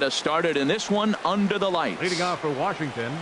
us started in this one under the lights. Leading off for Washington,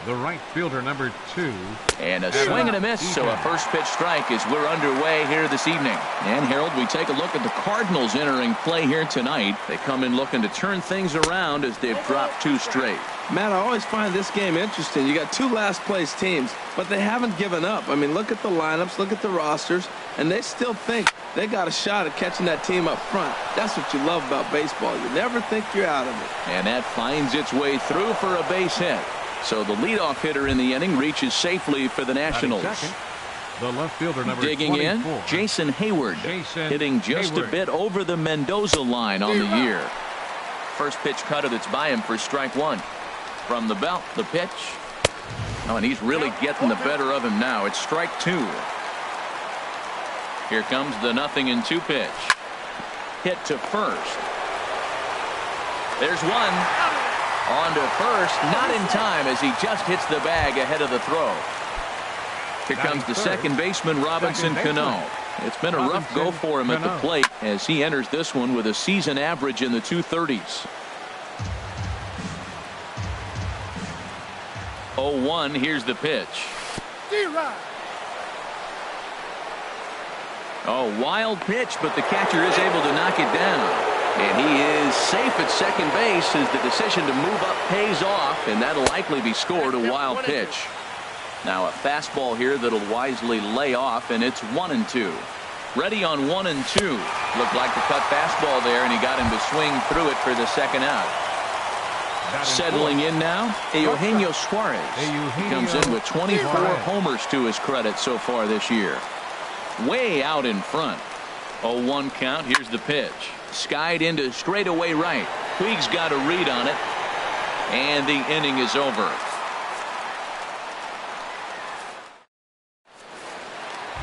the right fielder, number 2. And a swing and a miss, so a first pitch strike as we're underway here this evening. And Harold, we take a look at the Cardinals entering play here tonight. They come in looking to turn things around as they've dropped 2 straight. Matt, I always find this game interesting. You got 2 last place teams, but they haven't given up. I mean, look at the lineups, look at the rosters, and they still think they got a shot at catching that team up front. That's what you love about baseball. You never think you're out of it. And that finds its way through for a base hit. So the leadoff hitter in the inning reaches safely for the Nationals. The left fielder, number digging 24. in, Jason Hayward, hitting just a bit over the Mendoza line on the year. First pitch cutter that's by him for strike 1. From the belt, the pitch. Oh, and he's really getting the better of him now. It's strike 2. Here comes the 0-2 pitch. Hit to first. There's one. On to first, not in time as he just hits the bag ahead of the throw. Here comes the second baseman, Robinson Cano. It's been a rough go for him at the plate as he enters this one with a season average in the 230s. 0-1, here's the pitch. Oh, wild pitch, but the catcher is able to knock it down. And he is safe at second base as the decision to move up pays off, and that'll likely be scored a wild pitch. Now a fastball here that'll wisely lay off, and it's 1-2. Ready on 1-2. Looked like the cut fastball there, and he got him to swing through it for the second out. Settling in now, Eugenio Suarez. He comes in with 24 homers to his credit so far this year. Way out in front. 0-1 count. Here's the pitch. Skied into straightaway right. Puig's got a read on it, and the inning is over.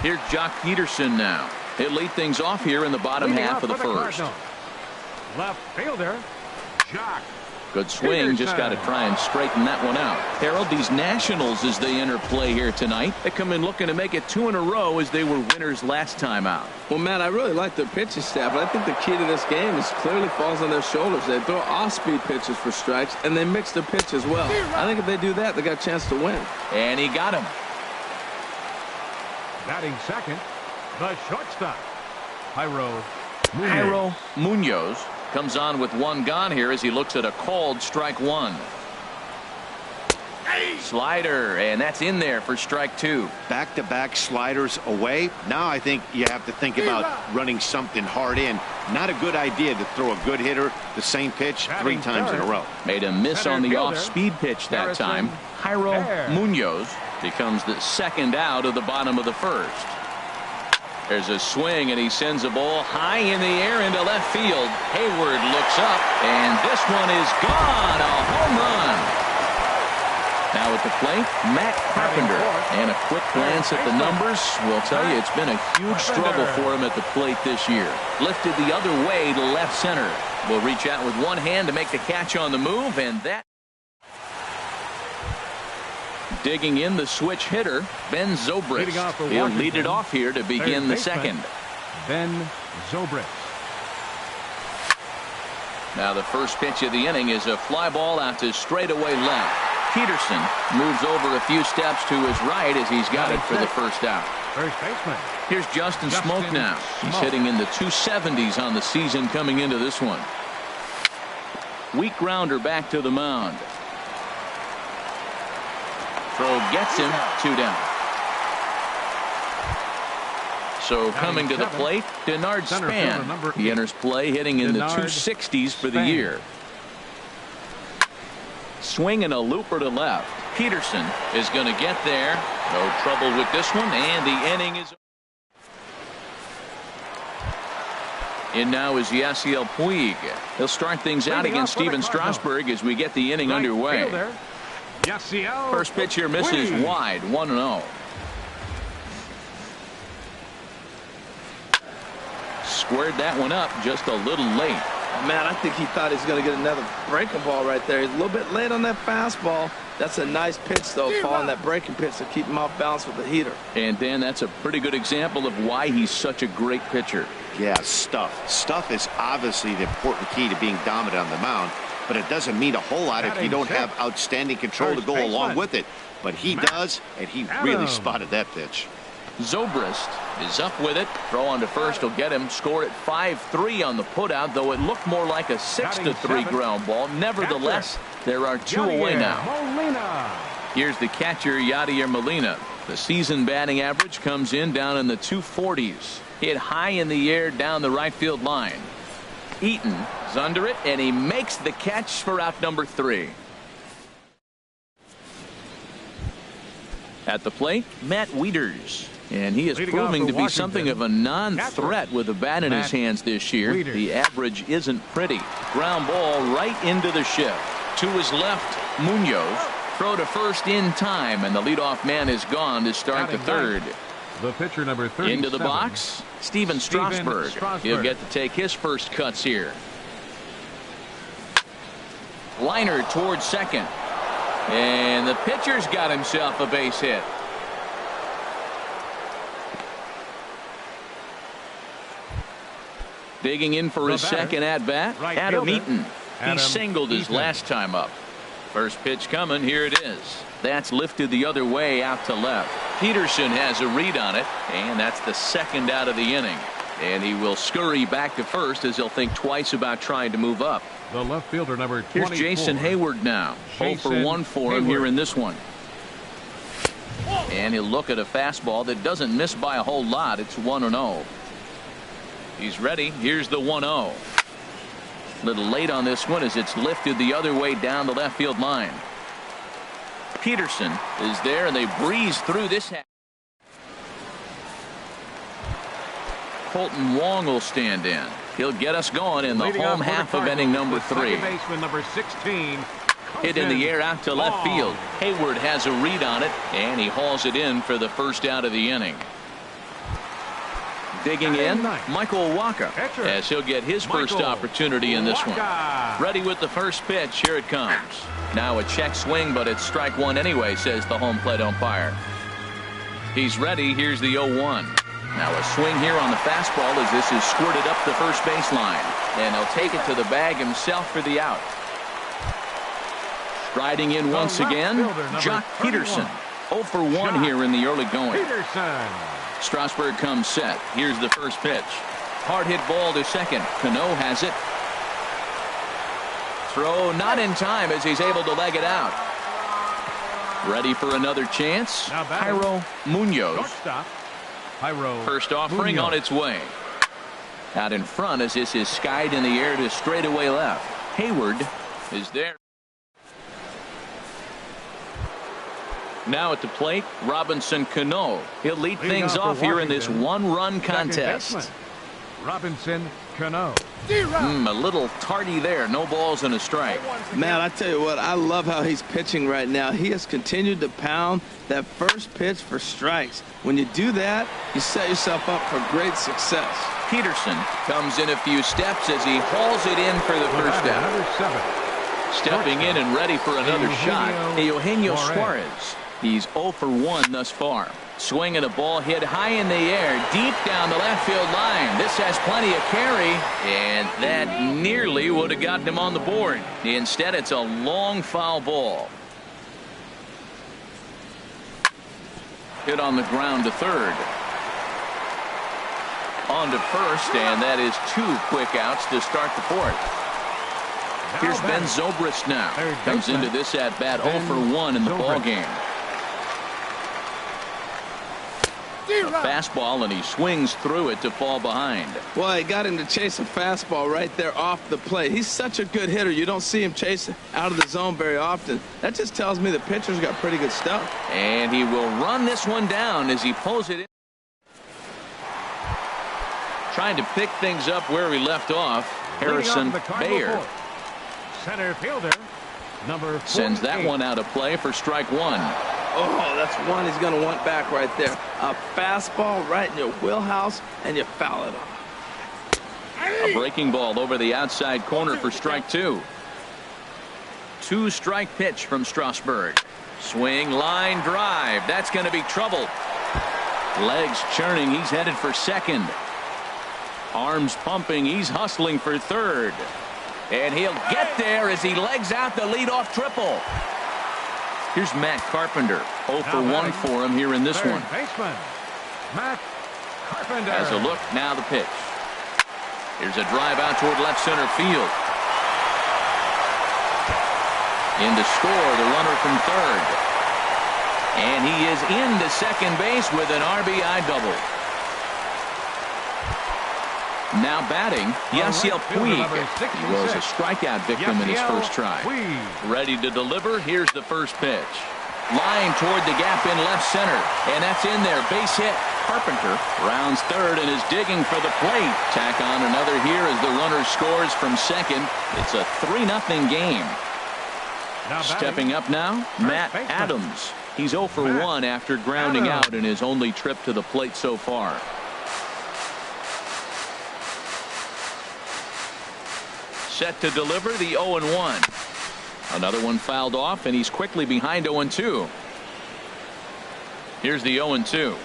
Here's Jock Peterson now. He'll lead things off here in the bottom half of the first. Left fielder, Jock. Good swing, just got to try and straighten that one out. Harold, these Nationals, as they enter play here tonight, they come in looking to make it 2 in a row as they were winners last time out. Well, Matt, I really like their pitching staff, but I think the key to this game is clearly falls on their shoulders. They throw off-speed pitches for strikes, and they mix their pitch as well. I think if they do that, they got a chance to win. And he got him. Batting second, the shortstop, Jairo Munoz comes on with 1 gone here as he looks at a called strike 1. Slider, and that's in there for strike 2. Back-to-back sliders away. Now I think you have to think about running something hard in. Not a good idea to throw a good hitter the same pitch 3 times in a row. Made a miss on the off-speed pitch that time. Jairo Munoz becomes the second out of the bottom of the first. There's a swing, and he sends a ball high in the air into left field. Hayward looks up, and this one is gone. A home run. Now at the plate, Matt Carpenter. And a quick glance at the numbers will tell you it's been a huge struggle for him at the plate this year. Lifted the other way to left center. Will reach out with one hand to make the catch on the move, and that. Digging in the switch hitter, Ben Zobrist. He'll lead it off here to begin the second. Ben Zobrist. Now the first pitch of the inning is a fly ball out to straightaway left. Peterson moves over a few steps to his right as he's got it for the first out. First baseman. Here's Justin Smoke now. He's hitting in the 270s on the season coming into this one. Weak grounder back to the mound. Throw gets him, 2 down. So coming to the plate, Denard Span. He enters play hitting in the 260s for the year. Swing and a looper to left. Peterson is going to get there. No trouble with this one, and the inning is. In now is Yasiel Puig. He'll start things out against Steven Strasburg as we get the inning underway. First pitch here misses wide, 1-0. Squared that one up just a little late. Man, I think he thought he was going to get another breaking ball right there. He's a little bit late on that fastball. That's a nice pitch, though, following that breaking pitch to keep him off balance with the heater. And, Dan, that's a pretty good example of why he's such a great pitcher. Yeah, stuff. Stuff is obviously the important key to being dominant on the mound. but it doesn't mean a whole lot if you don't have outstanding control to go along with it. But he does, and he really spotted that pitch. Zobrist is up with it. Throw on to first will get him. Scored at 5-3 on the putout, though it looked more like a 6-3 ground ball. Nevertheless, there are two away now. Here's the catcher, Yadier Molina. The season batting average comes in down in the 240s. Hit high in the air down the right field line. Eaton is under it, and he makes the catch for out number 3. At the plate, Matt Wieters. And he is proving to be something of a non-threat with a bat in his hands this year. The average isn't pretty. Ground ball right into the shift. To his left, Munoz. Throw to first in time, and the leadoff man is gone to start the third. The pitcher number 37. Into the box, Steven Strasburg. He'll get to take his first cuts here. Liner towards second. And the pitcher's got himself a base hit. Digging in for his second at-bat, Adam Eaton. He singled his last time up. First pitch coming. Here it is. That's lifted the other way out to left. Peterson has a read on it, and that's the second out of the inning. And he will scurry back to first as he'll think twice about trying to move up. The left fielder number 24. Here's Jason Hayward now. 0 for 1 for him here in this one. And he'll look at a fastball that doesn't miss by a whole lot. It's 1-0. He's ready. Here's the 1-0. Little late on this one as it's lifted the other way down the left field line. Peterson is there, and they breeze through this half. Colton Wong will stand in. He'll get us going in the home half of inning number 3. Baseman number 16. Hit in the air out to left field. Hayward has a read on it, and he hauls it in for the first out of the inning. Digging in, Michael Walker, as he'll get his first opportunity in this one. Ready with the first pitch. Here it comes. Now a check swing, but it's strike one anyway, says the home plate umpire. He's ready. Here's the 0-1. Now a swing here on the fastball as this is squirted up the first baseline. And he'll take it to the bag himself for the out. Striding in once again, Jock Peterson. 0 for 1 here in the early going. Strasburg comes set. Here's the first pitch. Hard hit ball to second. Cano has it. Throw not in time as he's able to leg it out. Ready for another chance. Jairo Munoz. First offering on its way. Out in front as this is skied in the air to straightaway left. Hayward is there. Now at the plate, Robinson Cano. He'll lead things off here in this one-run contest. Robinson Cano. A little tardy there. No balls and a strike. Man, I tell you what, I love how he's pitching right now. He has continued to pound that first pitch for strikes. When you do that, you set yourself up for great success. Peterson comes in a few steps as he hauls it in for the first out. Stepping in and ready for another shot, Eugenio Suarez. He's 0 for 1 thus far. Swinging a ball hit high in the air, deep down the left field line. This has plenty of carry, and that nearly would have gotten him on the board. Instead, it's a long foul ball. Hit on the ground to third. On to first, and that is 2 quick outs to start the fourth. Here's Ben Zobrist now. Comes into this at bat 0 for 1 in the ball game. A fastball, and he swings through it to fall behind. Well, he got him to chase a fastball right there off the plate. He's such a good hitter. You don't see him chase out of the zone very often. That just tells me the pitcher's got pretty good stuff. And he will run this one down as he pulls it in. Trying to pick things up where we left off. Harrison Bayer. Center fielder number 48. Sends that one out of play for strike one. Oh, that's one he's going to want back right there. A fastball right in your wheelhouse, and you foul it off. A breaking ball over the outside corner for strike two. 2-strike pitch from Strasburg. Swing, line drive. That's going to be trouble. Legs churning. He's headed for second. Arms pumping. He's hustling for third. And he'll get there as he legs out the leadoff triple. Here's Matt Carpenter. 0 for 1 for him here in this one. Baseman, Matt Carpenter. As a look, now the pitch. Here's a drive out toward left center field. In to score, the runner from third. And he is into second base with an RBI double. Now batting, Yasiel Puig. He was a strikeout victim in his first try. Ready to deliver. Here's the first pitch. Line toward the gap in left center. And that's in there. Base hit. Carpenter rounds third and is digging for the plate. Tack on another here as the runner scores from second. It's a 3-0 game. Stepping up now, Matt Adams. He's 0 for 1 after grounding out in his only trip to the plate so far. Set to deliver the 0-1. Another one fouled off, and he's quickly behind 0-2. Here's the 0-2.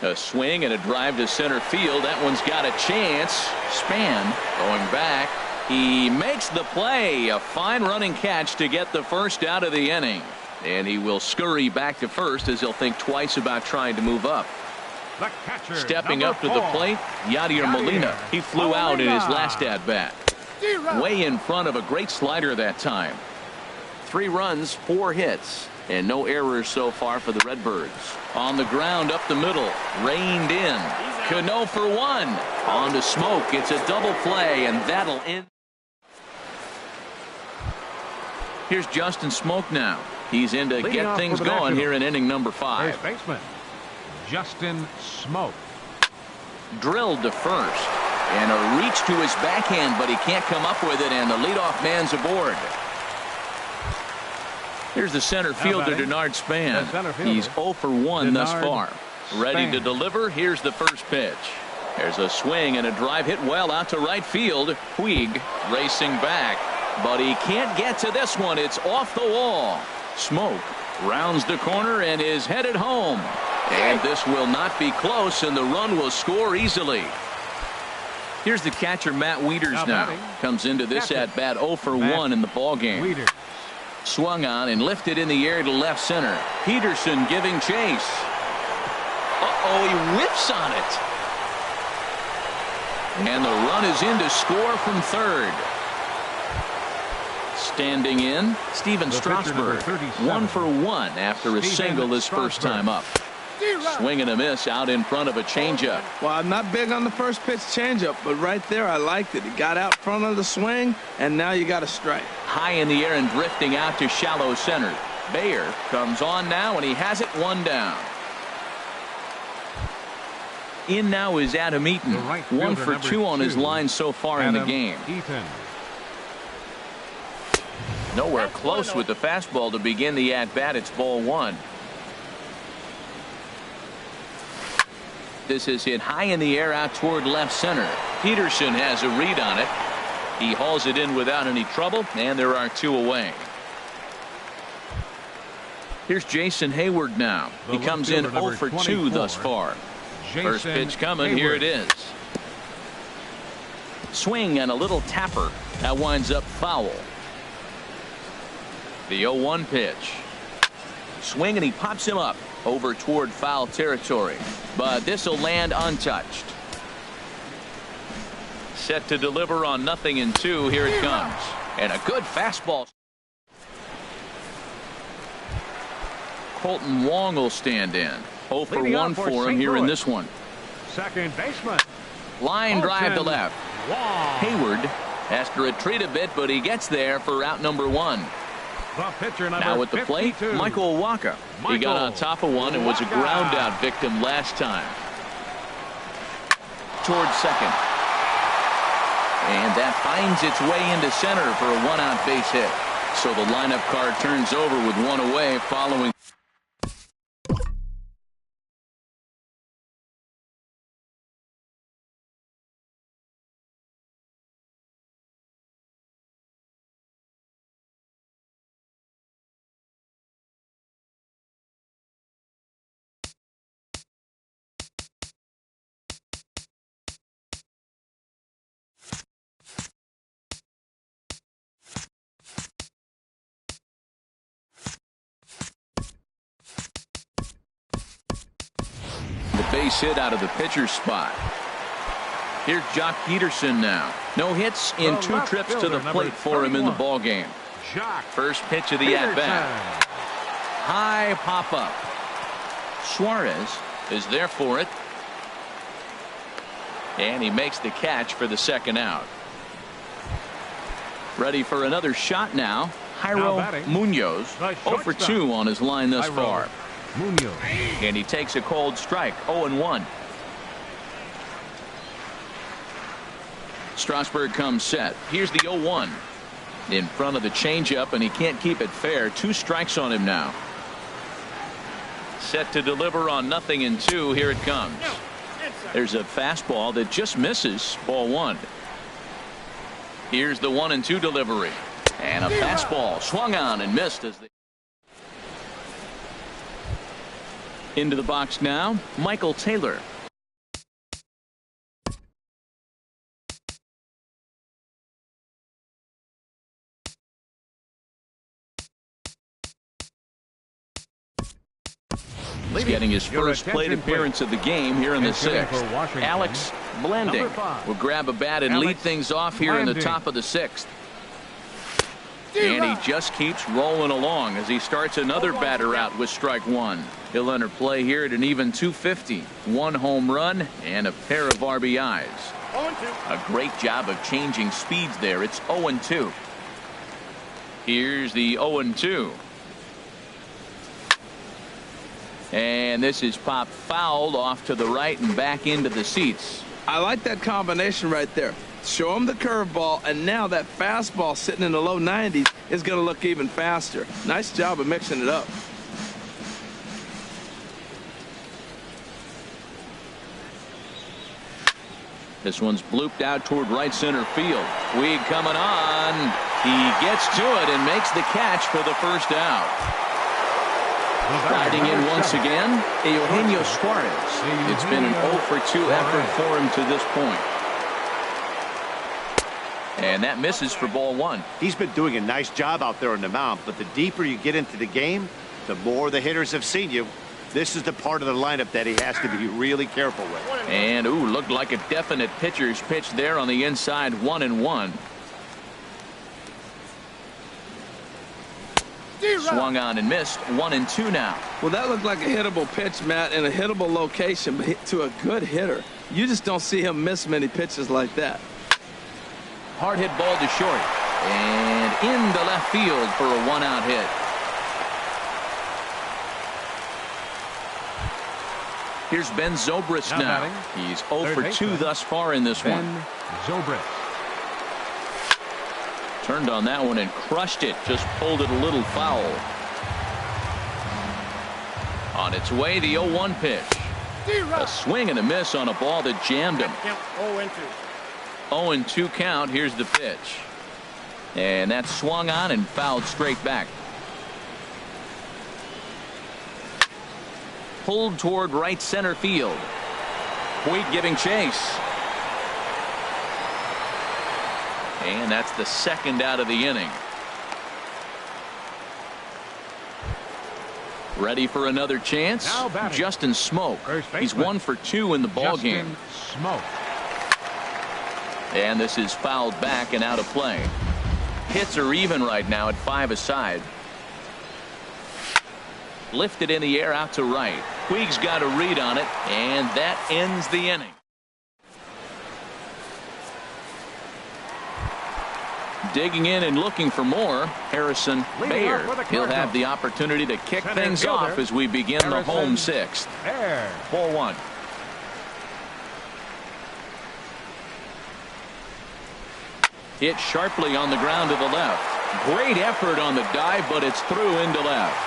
A swing and a drive to center field. That one's got a chance. Span going back. He makes the play. A fine running catch to get the first out of the inning. And he will scurry back to first as he'll think twice about trying to move up. Stepping up to the plate, Yadier Molina. He flew out in his last at-bat. Way in front of a great slider that time. 3 runs, 4 hits, and no errors so far for the Redbirds. On the ground up the middle, reined in. Cano for 1. On to Smoke. It's a double play, and that'll end. Here's Justin Smoke now. He's in to get things going here in inning number 5. First baseman, Justin Smoke. Drilled to first. And a reach to his backhand, but he can't come up with it, and the leadoff man's aboard. Here's the center fielder, Denard Span. He's 0 for 1 thus far. Ready to deliver. Here's the first pitch. There's a swing and a drive hit well out to right field. Puig racing back, but he can't get to this one. It's off the wall. Smoke rounds the corner and is headed home. And this will not be close, and the run will score easily. Here's the catcher, Matt Wieters now. Comes into this at-bat 0 for 1 in the ballgame. Swung on and lifted in the air to left center. Peterson giving chase. Uh-oh, he whips on it. And the run is in to score from third. Standing in, Steven Strasburg. 1 for 1 after a single his first time up. Swing and a miss out in front of a changeup. Well, I'm not big on the first pitch changeup, but right there I liked it. He got out front of the swing, and now you got a strike. High in the air and drifting out to shallow center. Bayer comes on now, and he has it 1 down. In now is Adam Eaton. 1 for 2 on his line so far in the game. Nowhere close with the fastball to begin the at-bat. It's ball 1. This is hit high in the air out toward left center. Peterson has a read on it. He hauls it in without any trouble, and there are 2 away. Here's Jason Hayward now. He comes in 0 for 2 thus far. First pitch coming. Here it is. Swing and a little tapper. That winds up foul. The 0-1 pitch. Swing and he pops him up over toward foul territory, but this will land untouched. Set to deliver on 0-2. Here it comes, and a good fastball. Colton Wong will stand in. 0 for 1 for him here in this one. Second baseman. Line drive to left. Hayward has to retreat a bit, but he gets there for out number 1. Now at the plate, Michael Waka. He got on top of one and was a ground out victim last time. Towards second. And that finds its way into center for a 1-out base hit. So the lineup card turns over with 1 away following base hit out of the pitcher's spot. Here's Jock Peterson now. No hits in 2 trips to the plate for him in the ball game. First pitch of the at-bat. High pop-up. Suarez is there for it. And he makes the catch for the second out. Ready for another shot now. Jairo Munoz, 0 for 2 on his line thus far. And he takes a cold strike, 0-1. Strasburg comes set. Here's the 0-1. In front of the changeup, and he can't keep it fair. 2 strikes on him now. Set to deliver on 0-2. Here it comes. There's a fastball that just misses. Ball 1. Here's the 1-2 delivery. And a fastball swung on and missed as they into the box now. Michael Taylor. He's getting his first plate appearance of the game here in the 6th. Alex Blanding will grab a bat and lead things off here in the top of the 6th. And he just keeps rolling along as he starts another batter out with strike 1. He'll enter play here at an even 250. 1 home run and a pair of RBIs. A great job of changing speeds there. It's 0-2. Here's the 0-2. And this is popped foul off to the right and back into the seats. I like that combination right there. Show him the curveball, and now that fastball sitting in the low 90s is going to look even faster. Nice job of mixing it up. This one's blooped out toward right center field. Weed coming on. He gets to it and makes the catch for the first out. Riding in once again, Eugenio Suarez. It's been an 0 for 2 effort for him to this point. And that misses for ball 1. He's been doing a nice job out there on the mound, but the deeper you get into the game, the more the hitters have seen you. This is the part of the lineup that he has to be really careful with. And, looked like a definite pitcher's pitch there on the inside, 1-1. Swung on and missed. 1-2 now. Well, that looked like a hittable pitch, Matt, in a hittable location, but to a good hitter. You just don't see him miss many pitches like that. Hard hit ball to short. And into left field for a 1-out hit. Here's Ben Zobrist now. He's 0 for 2 thus far in this one. Zobrist. Turned on that one and crushed it. Just pulled it a little foul. On its way, the 0-1 pitch. A swing and a miss on a ball that jammed him. 0-2 count. Here's the pitch. And that swung on and fouled straight back. Pulled toward right center field. Puig giving chase. And that's the second out of the inning. Ready for another chance? Justin Smoak. He's 1 for 2 in the ball game. And this is fouled back and out of play. Hits are even right now at 5 aside. Lifted in the air out to right. Puig's got a read on it, and that ends the inning. Digging in and looking for more, Harrison Baer. He'll have the opportunity to kick things off as we begin the home 6th. Ball 1. Hit sharply on the ground to the left. Great effort on the dive, but it's through into left.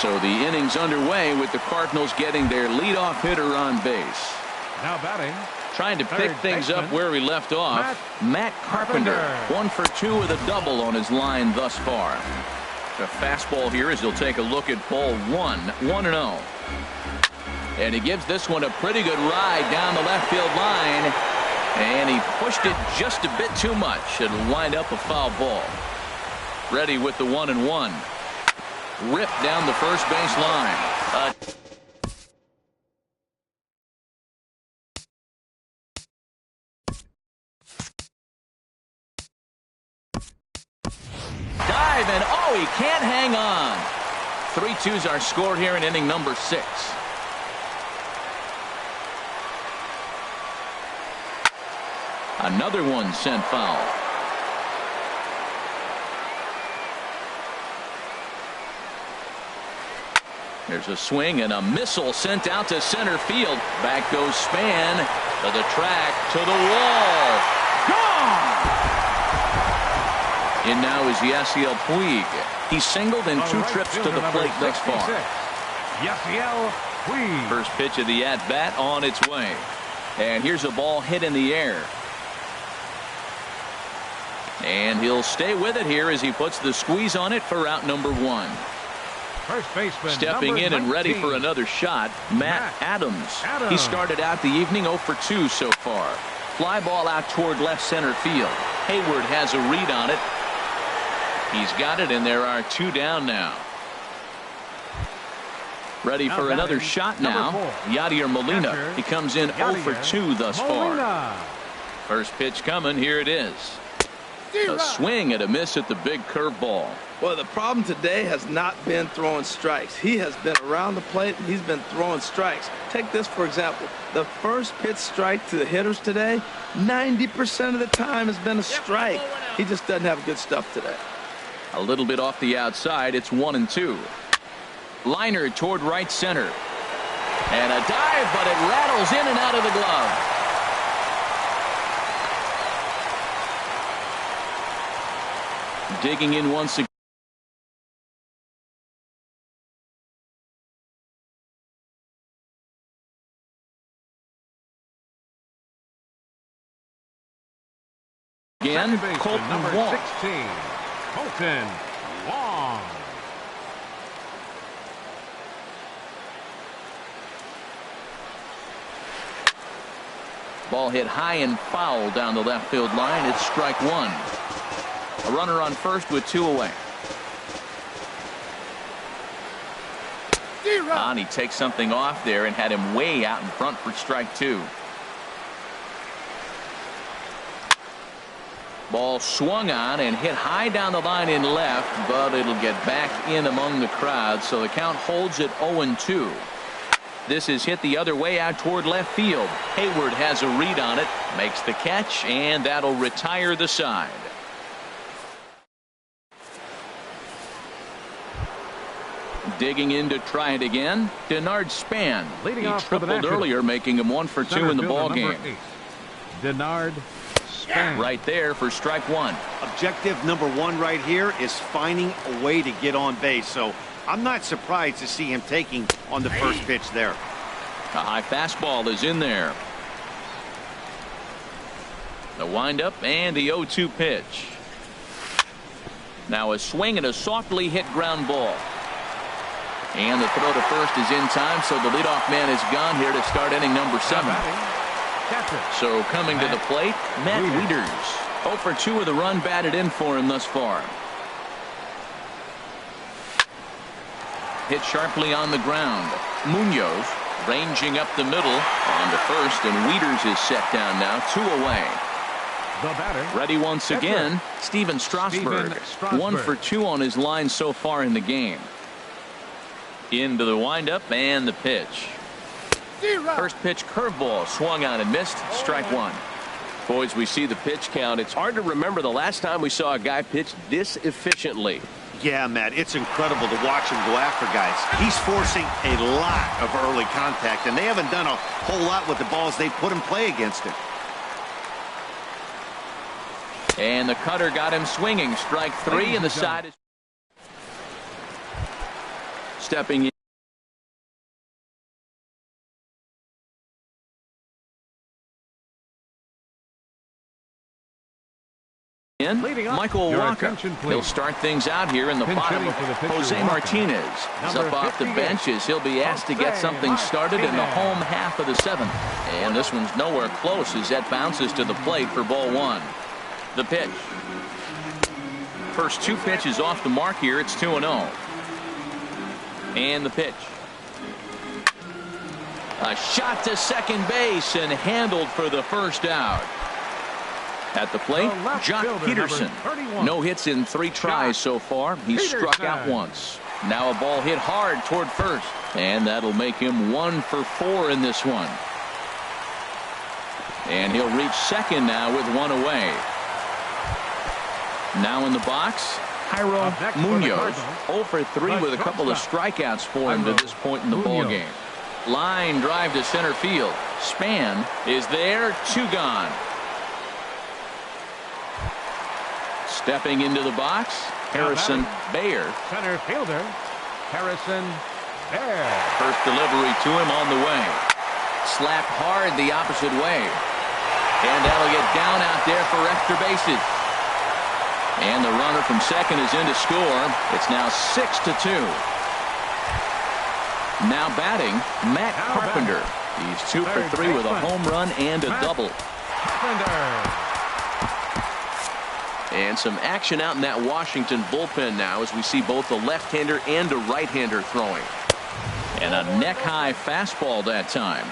So the inning's underway with the Cardinals getting their leadoff hitter on base. Now batting. Trying to pick things up where we left off. Matt Carpenter. 1 for 2 with a double on his line thus far. The fastball here as he'll take a look at ball 1. 1-0. And he gives this one a pretty good ride down the left field line. And he pushed it just a bit too much. It'll wind up a foul ball. Ready with the 1-1. Ripped down the first base line. drive, and oh, he can't hang on. 3-2's our score here in inning number 6. Another one sent foul. There's a swing and a missile sent out to center field. Back goes Span to the track, to the wall. Gone! In now is Yasiel Puig. He's singled in 2 trips to the plate thus far. Yasiel Puig. First pitch of the at-bat on its way. And here's a ball hit in the air. And he'll stay with it here as he puts the squeeze on it for out number 1. First baseman Stepping in and ready for another shot, Matt Adams. He started out the evening 0 for 2 so far. Fly ball out toward left center field. Hayward has a read on it. He's got it, and there are 2 down now. Ready for another shot now. Yadier Molina. He comes in 0 for 2 thus far. First pitch coming. Here it is. A swing and a miss at the big curveball. Well, the problem today has not been throwing strikes. He has been around the plate, and he's been throwing strikes. Take this, for example. The first pitch strike to the hitters today, 90% of the time has been a strike. He just doesn't have good stuff today. A little bit off the outside. It's 1-2. Liner toward right center. And a dive, but it rattles in and out of the glove. Digging in once again. Colton number Wong. 16, Colton Wong. Ball hit high and foul down the left field line. It's strike 1. A runner on first with 2 away. And he takes something off there and had him way out in front for strike 2. Ball swung on and hit high down the line in left, but it'll get back in among the crowd, so the count holds at 0-2. This is hit the other way out toward left field. Hayward has a read on it, makes the catch, and that'll retire the side. Digging in to try it again, Denard Span. Leading he off for the tripled earlier, making him 1 for 2 in the ball game. Denard Span. Right there for strike 1. Objective number 1 right here is finding a way to get on base. So I'm not surprised to see him taking on the first pitch there. A high fastball is in there. The windup and the 0-2 pitch. Now a swing and a softly hit ground ball. And the throw to first is in time, so the leadoff man is gone here to start inning number 7. So coming to the plate, Matt Wieters. 0 for 2 with a run batted in for him thus far. Hit sharply on the ground. Munoz ranging up the middle on to first, and Wieters is set down now, 2 away. Ready once again, Steven Strasburg. 1 for 2 on his line so far in the game. Into the windup and the pitch. First pitch curveball swung on and missed. Strike 1. Boys, we see the pitch count. It's hard to remember the last time we saw a guy pitch this efficiently. Yeah, Matt, it's incredible to watch him go after guys. He's forcing a lot of early contact, and they haven't done a whole lot with the balls they put in play against him. And the cutter got him swinging. Strike 3, and the side is stepping in. Michael Wacha. He'll start things out here in the bottom. Jose Martinez is up off the bench as he'll be asked to get something started in the home half of the 7th. And this one's nowhere close as that bounces to the plate for ball 1. The pitch. First 2 pitches off the mark here. It's 2-0. And the pitch. A shot to second base and handled for the first out. At the plate, Jock Peterson. No hits in 3 tries so far. He's struck out once. Now a ball hit hard toward first. And that'll make him 1 for 4 in this one. And he'll reach second now with 1 away. Now in the box, Jairo Munoz. 0 for 3 with a couple of strikeouts for him to this point in the ballgame. Line drive to center field. Span is there. 2 gone. Stepping into the box, Harrison Baer. Center fielder, Harrison Baer. First delivery to him on the way. Slapped hard the opposite way. And that'll get down out there for extra bases. And the runner from second is in to score. It's now 6-2. Now batting, Matt Carpenter. He's 2 for 3 with a home run and a double. Carpenter. And some action out in that Washington bullpen now as we see both a left-hander and a right-hander throwing. And a neck-high fastball that time.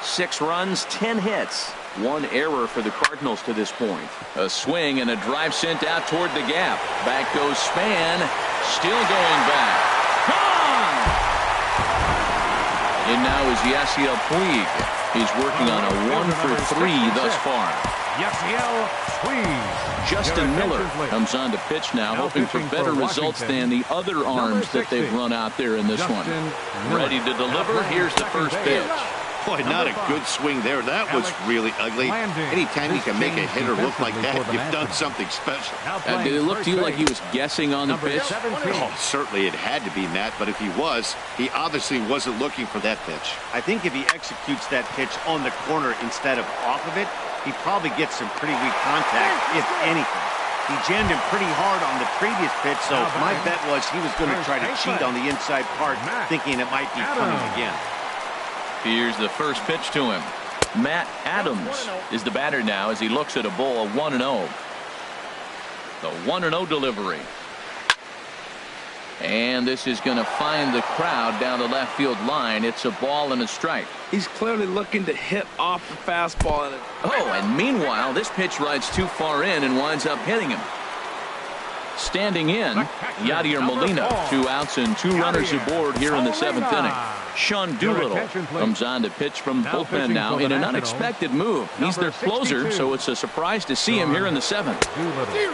6 runs, 10 hits. 1 error for the Cardinals to this point. A swing and a drive sent out toward the gap. Back goes Span. Still going back. Gone! And now is Yasiel Puig. He's working on a 1 for 3 thus far. Yasiel Puig. Justin Miller comes on to pitch now, hoping for better results than the other arms that they've run out there in this one. Ready to deliver. Here's the first pitch. Boy, not a good swing there. That was really ugly. Anytime you can make a hitter look like that, you've done something special. Did it look to you like he was guessing on the pitch? Oh, certainly it had to be, Matt, but if he was, he obviously wasn't looking for that pitch. I think if he executes that pitch on the corner instead of off of it, he probably gets some pretty weak contact, if anything. He jammed him pretty hard on the previous pitch, so my bet was he was going to try to cheat on the inside part, thinking it might be coming again. Here's the first pitch to him. Matt Adams is the batter now as he looks at a ball 1-0. The 1-0 delivery. And this is going to find the crowd down the left field line. It's a ball and a strike. He's clearly looking to hit off the fastball. Oh, and meanwhile, this pitch rides too far in and winds up hitting him. Standing in, Yadier Molina. 2 outs and 2 runners aboard here in the 7th inning. Sean Doolittle comes on to pitch from the bullpen now in an unexpected move. He's their closer, so it's a surprise to see him here in the 7th.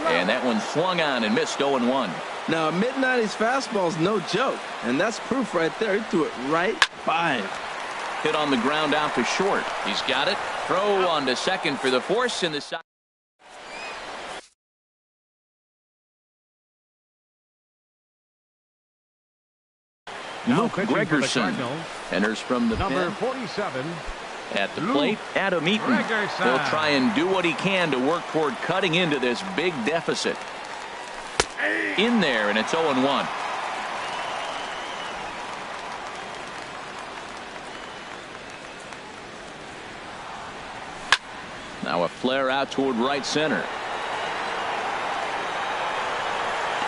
And that one swung on and missed 0-1. Now, a mid-90s fastball is no joke, and that's proof right there. He threw it right by him. Hit on the ground out to short. He's got it. Throw on to second for the force in the side. Luke Gregerson enters from the number pen. 47. At the plate, Adam Eaton. He'll try and do what he can to work toward cutting into this big deficit. In there, and it's 0-1. Now a flare out toward right center.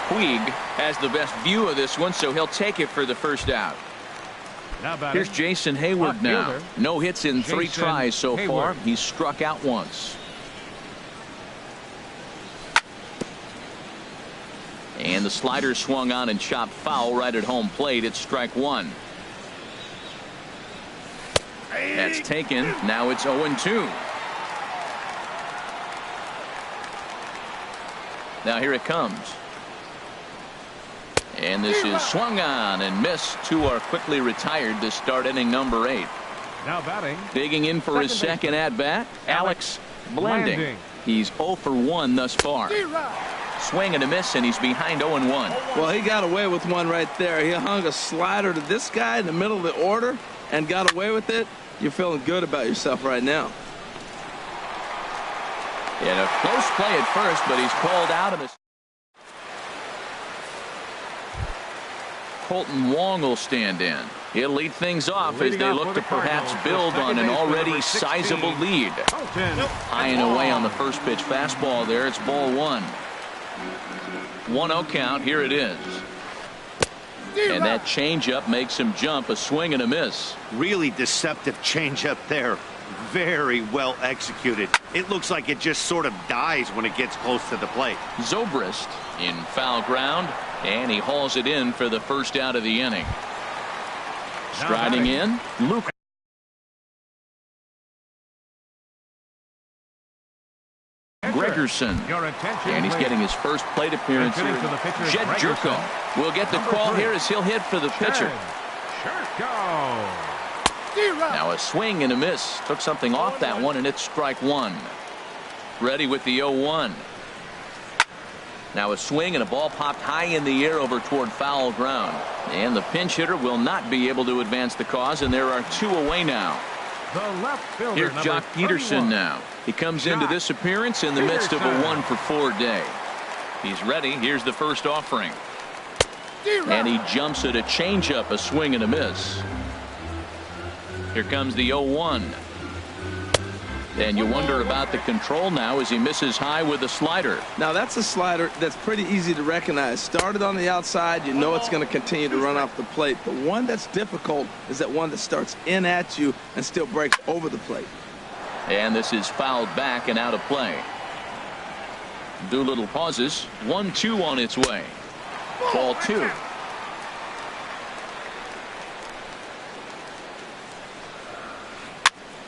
Puig has the best view of this one, so he'll take it for the first out. Here's Jason Hayward now. No hits in 3 tries so far. He's struck out once. And the slider swung on and chopped foul right at home plate. It's strike 1. That's taken. Now it's 0-2. Now here it comes. And this is swung on and missed. 2 are quickly retired to start inning number 8. Now batting. Digging in for his second at bat, Alex Blanding. He's 0 for 1 thus far. Swing and a miss, and he's behind 0-1. Well, he got away with one right there. He hung a slider to this guy in the middle of the order and got away with it. You're feeling good about yourself right now. And a close play at first, but he's called out of the. Colton Wong will stand in. He'll lead things off as they look to perhaps build on an already sizable lead. High and away on the first pitch fastball there. It's ball 1. 1-0 count. Here it is. And that changeup makes him jump. A swing and a miss. Really deceptive changeup there. very well executed. It looks like it just sort of dies when it gets close to the plate. Zobrist in foul ground, and he hauls it in for the first out of the inning. Striding in, Luke. Gregerson, and he's getting his first plate appearance here. Jed Jerko will get the call here as he'll hit for the pitcher. Now a swing and a miss. Took something off that one, and it's strike one. Ready with the 0-1. Now a swing and a ball popped high in the air over toward foul ground. And the pinch hitter will not be able to advance the cause, and there are two away now. Here's Jock Peterson now. He comes into this appearance in the midst of a 1-for-4 day. He's ready. Here's the first offering. And he jumps at a changeup, a swing and a miss. Here comes the 0-1. And you wonder about the control now as he misses high with a slider. Now that's a slider that's pretty easy to recognize. Started on the outside, you know it's going to continue to run off the plate. The one that's difficult is that one that starts in at you and still breaks over the plate. And this is fouled back and out of play. Doolittle pauses. 1-2 on its way. Ball 2.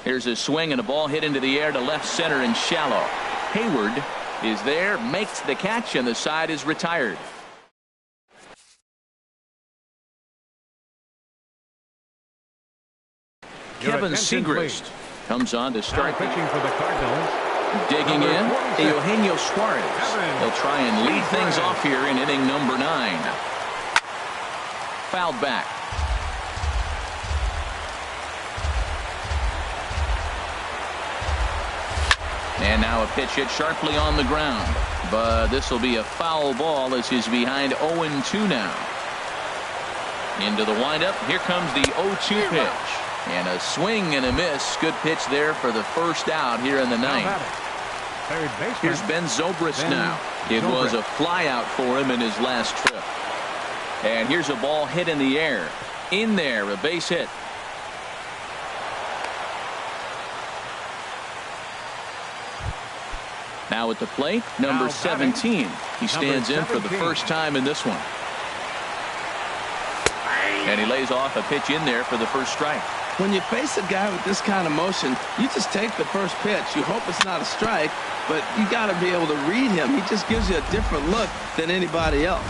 Here's a swing and a ball hit into the air to left center and shallow. Hayward is there, makes the catch, and the side is retired. Kevin Segrist comes on to start. Pitching for the Cardinals. Digging in, Eugenio Suarez. He'll try and lead things off here in inning number 9. Fouled back. And now a pitch hit sharply on the ground. But this will be a foul ball as he's behind 0-2 now. Into the windup. Here comes the 0-2 pitch. And a swing and a miss. Good pitch there for the first out here in the 9th. Here's Ben Zobrist now. It was a fly out for him in his last trip. And here's a ball hit in the air. In there, a base hit. Now at the plate, number 17. He stands in for the first time in this one. And he lays off a pitch in there for the first strike. When you face a guy with this kind of motion, you just take the first pitch. You hope it's not a strike, but you got to be able to read him. He just gives you a different look than anybody else.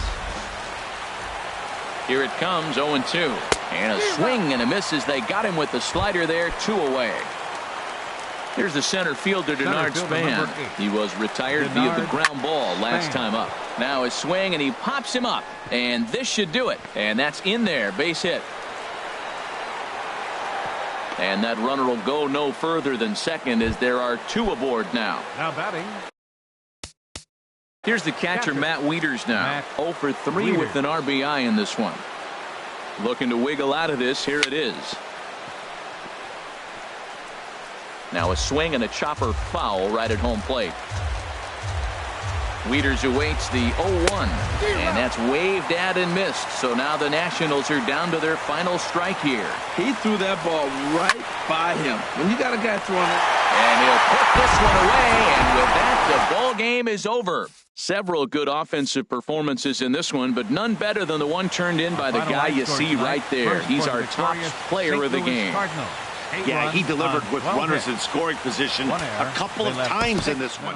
Here it comes, 0-2. And a swing and a miss as they got him with the slider there, 2 away. Here's the center fielder, Denard Span. He was retired via the ground ball last time up. Now a swing, and he pops him up. And this should do it. And that's in there, base hit. And that runner will go no further than second as there are 2 aboard now. Now batting. Here's the catcher, Matt Wieters now. 0 for 3 with an RBI in this one. Looking to wiggle out of this. Here it is. Now a swing and a chopper foul right at home plate. Wieters awaits the 0-1. And that's waved at and missed. So now the Nationals are down to their final strike here. He threw that ball right by him. When you got a guy throwing it. And he'll put this one away. And with that, the ball game is over. Several good offensive performances in this one, but none better than the one turned in by the guy you see right there. He's our top player of the game. Yeah, he delivered with runners in scoring position a couple of times in this one.